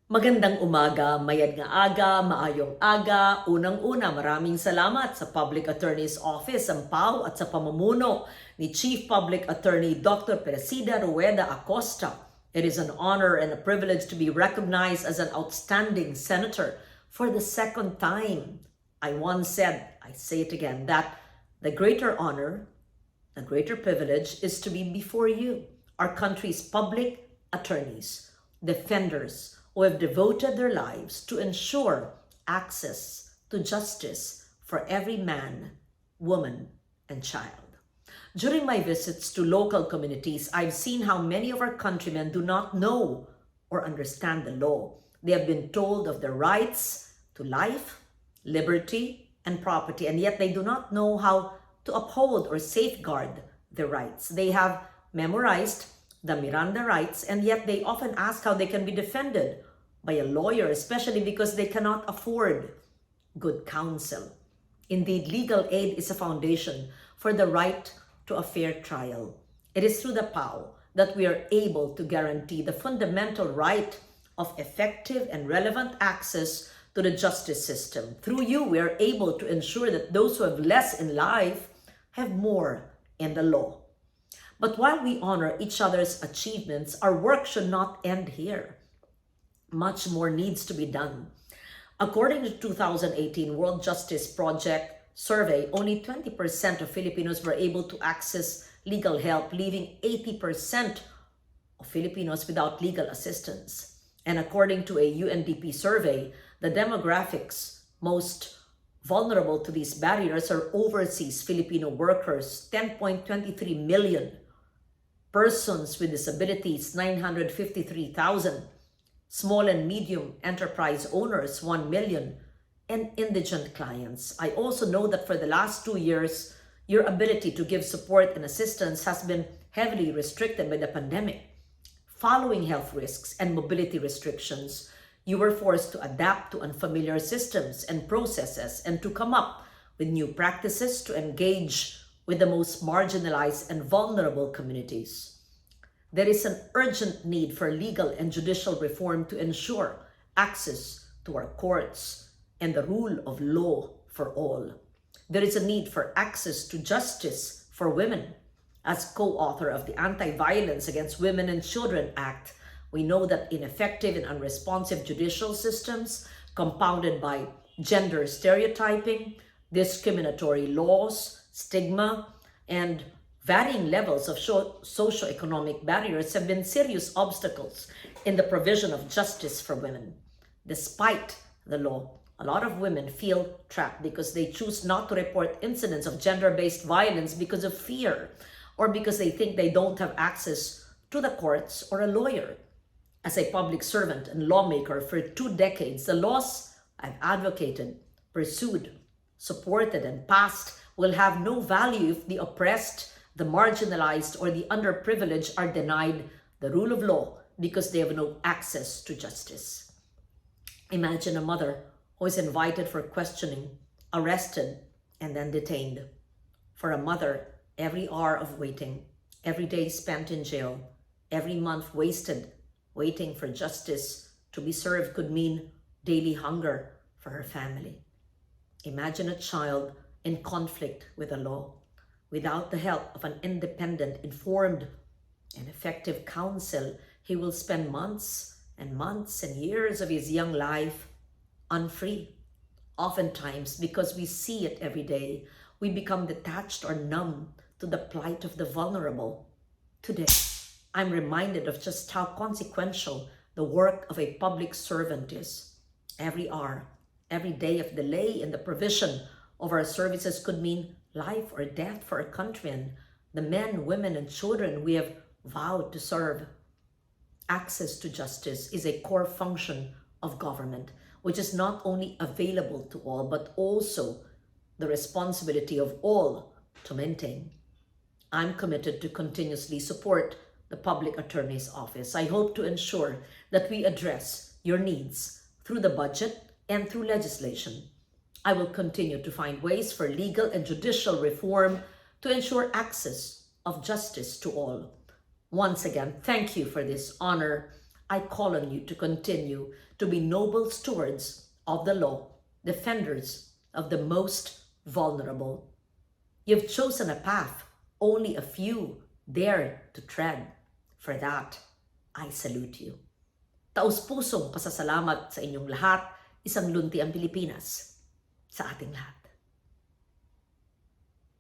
Magandang umaga, mayad nga aga, maayong aga. Unang-una, maraming salamat sa Public Attorney's Office, ang PAO, at sa pamumuno ni Chief Public Attorney Dr. Persida V.Rueda-Acosta. It is an honor and a privilege to be recognized as an outstanding senator for the second time. I once said, I say it again, that the greater honor, the greater privilege is to be before you, our country's public attorneys, defenders, who have devoted their lives to ensure access to justice for every man, woman, and child. During my visits to local communities, I've seen how many of our countrymen do not know or understand the law. They have been told of their rights to life, liberty, and property, and yet they do not know how to uphold or safeguard their rights. They have memorized the Miranda rights, and yet they often ask how they can be defended by a lawyer, especially because they cannot afford good counsel. Indeed, legal aid is a foundation for the right to a fair trial. It is through the PAO that we are able to guarantee the fundamental right of effective and relevant access to the justice system. Through you, we are able to ensure that those who have less in life have more in the law. But while we honor each other's achievements, our work should not end here. Much more needs to be done. According to 2018 World Justice Project survey, only 20% of Filipinos were able to access legal help, leaving 80% of Filipinos without legal assistance. And according to a UNDP survey, the demographics most vulnerable to these barriers are overseas Filipino workers, 10.23 million, persons with disabilities, 953,000, small and medium enterprise owners, 1 million, and indigent clients. I also know that for the last 2 years, your ability to give support and assistance has been heavily restricted by the pandemic. Following health risks and mobility restrictions, you were forced to adapt to unfamiliar systems and processes and to come up with new practices to engage with the most marginalized and vulnerable communities. There is an urgent need for legal and judicial reform to ensure access to our courts and the rule of law for all. There is a need for access to justice for women. As co-author of the Anti-Violence Against Women and Children Act, we know that ineffective and unresponsive judicial systems, compounded by gender stereotyping, discriminatory laws, stigma, and varying levels of socioeconomic barriers have been serious obstacles in the provision of justice for women. Despite the law, a lot of women feel trapped because they choose not to report incidents of gender-based violence because of fear or because they think they don't have access to the courts or a lawyer. As a public servant and lawmaker for 2 decades, the laws I've advocated, pursued, supported, and passed will have no value if the oppressed, the marginalized, or the underprivileged are denied the rule of law because they have no access to justice. Imagine a mother who is invited for questioning, arrested, and then detained. For a mother, every hour of waiting, every day spent in jail, every month wasted waiting for justice to be served could mean daily hunger for her family. Imagine a child in conflict with the law. Without the help of an independent, informed, and effective counsel, he will spend months and months and years of his young life unfree. Oftentimes, because we see it every day, we become detached or numb to the plight of the vulnerable. Today, I'm reminded of just how consequential the work of a public servant is. Every hour, every day of delay in the provision of our services could mean life or death for our country and the men, women, and children we have vowed to serve. Access to justice is a core function of government, which is not only available to all, but also the responsibility of all to maintain. I'm committed to continuously support the Public Attorney's Office. I hope to ensure that we address your needs through the budget and through legislation. I will continue to find ways for legal and judicial reform to ensure access of justice to all. Once again, thank you for this honor I call on you to continue to be noble stewards of the law, defenders of the most vulnerable. You've chosen a path only a few dare to tread. For that, I salute you. Taus-pusong pasasalamat sa inyong lahat, isang lunti ang Pilipinas sa ating lahat.